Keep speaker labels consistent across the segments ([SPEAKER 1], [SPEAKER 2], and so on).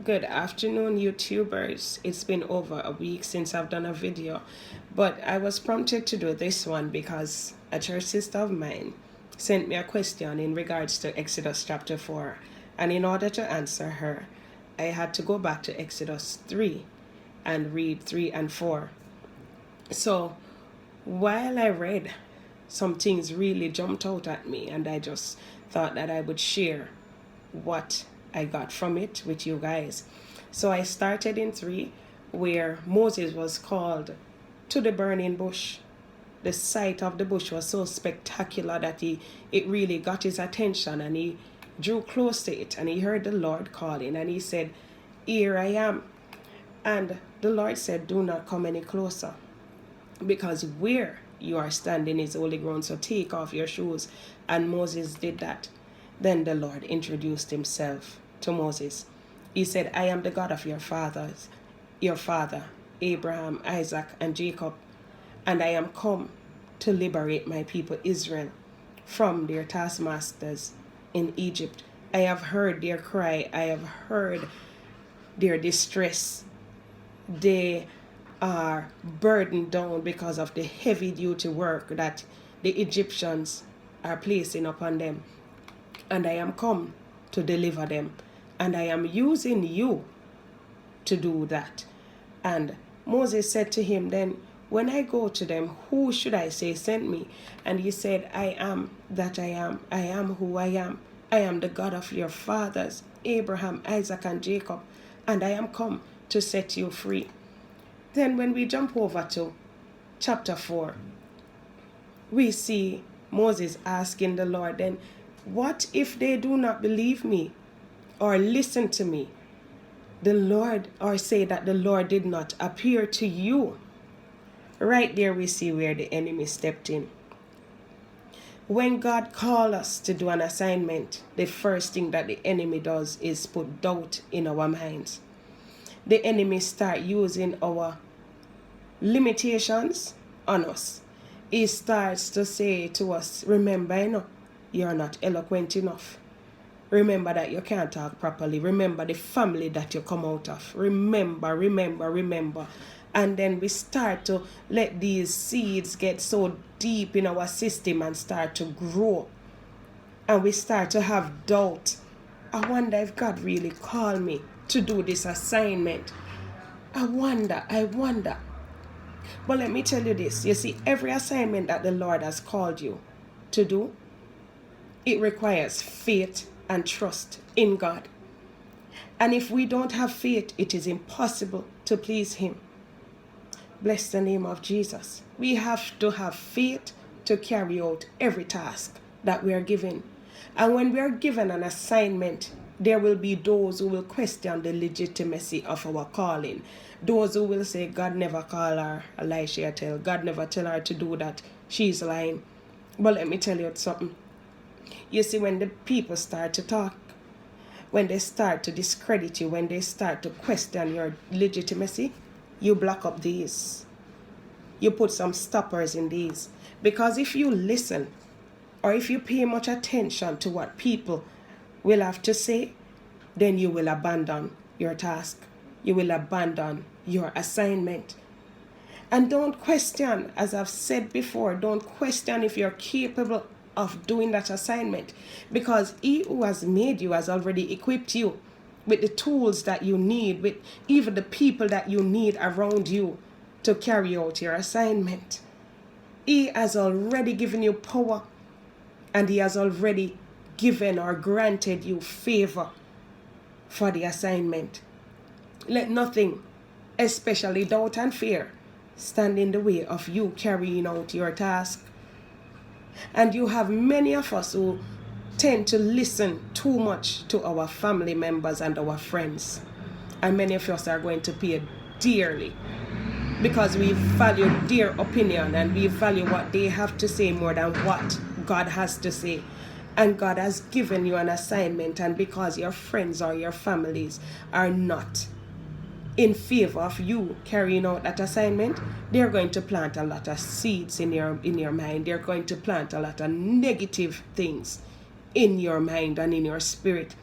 [SPEAKER 1] Good afternoon, YouTubers. It's been over a week since I've done a video, but I was prompted to do this one because a church sister of mine sent me a question in regards to Exodus chapter 4, and in order to answer her, I had to go back to Exodus 3 and read 3 and 4. So while I read, some things really jumped out at me, and I just thought that I would share what I got from it with you guys. So I started in 3, where Moses was called to the burning bush. The sight of the bush was so spectacular that it really got his attention, and he drew close to it, and he heard the Lord calling, and he said, "Here I am." And the Lord said, "Do not come any closer, because where you are standing is holy ground, so take off your shoes." And Moses did that. Then the Lord introduced himself to Moses. He said, "I am the God of your father, Abraham, Isaac, and Jacob, and I am come to liberate my people Israel from their taskmasters in Egypt. I have heard their cry, I have heard their distress. They are burdened down because of the heavy duty work that the Egyptians are placing upon them. And I am come to deliver them. And I am using you to do that." And Moses said to him, "Then when I go to them, who should I say sent me?" And he said, "I am that I am. I am who I am. I am the God of your fathers, Abraham, Isaac, and Jacob. And I am come to set you free." Then when we jump over to chapter 4, we see Moses asking the Lord, then, "What if they do not believe me or listen to me? The Lord, or say that the Lord did not appear to you?" Right there we see where the enemy stepped in. When God calls us to do an assignment, the first thing that the enemy does is put doubt in our minds. The enemy start using our limitations on us. He starts to say to us, "Remember, you're not eloquent enough. Remember that you can't talk properly. Remember the family that you come out of. Remember. And then we start to let these seeds get so deep in our system and start to grow. And we start to have doubt. I wonder if God really called me to do this assignment. I wonder. But let me tell you this. You see, every assignment that the Lord has called you to do, it requires faith and trust in God. And if we don't have faith, it is impossible to please Him. Bless the name of Jesus. We have to have faith to carry out every task that we are given. And when we are given an assignment, there will be those who will question the legitimacy of our calling. Those who will say, "God never called her," Elisha tell, "God never tell her to do that. She's lying." But let me tell you something. You see, when the people start to talk, when they start to discredit you, when they start to question your legitimacy, you block up these. You put some stoppers in these. Because if you listen, or if you pay much attention to what people will have to say, then you will abandon your task. You will abandon your assignment. And don't question, as I've said before, don't question if you're capable of doing that assignment, because He who has made you has already equipped you with the tools that you need, with even the people that you need around you to carry out your assignment. He has already given you power, and He has already given or granted you favor for the assignment. Let nothing, especially doubt and fear, stand in the way of you carrying out your task. And you have many of us who tend to listen too much to our family members and our friends. And many of us are going to pay dearly, because we value their opinion and we value what they have to say more than what God has to say. And God has given you an assignment, and because your friends or your families are not in favor of you carrying out that assignment, they're going to plant a lot of seeds in your mind. They're going to plant a lot of negative things in your mind and in your spirit.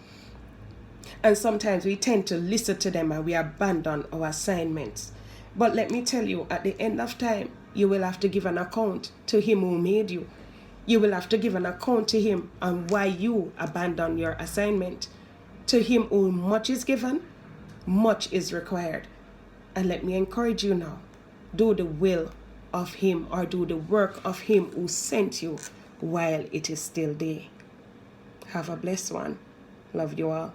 [SPEAKER 1] And sometimes we tend to listen to them and we abandon our assignments. But let me tell you, at the end of time, you will have to give an account to him who made you. You will have to give an account to him on why you abandoned your assignment. To him who much is given, much is required. And let me encourage you now, do the will of him, or do the work of him who sent you while it is still day. Have a blessed one. Love you all.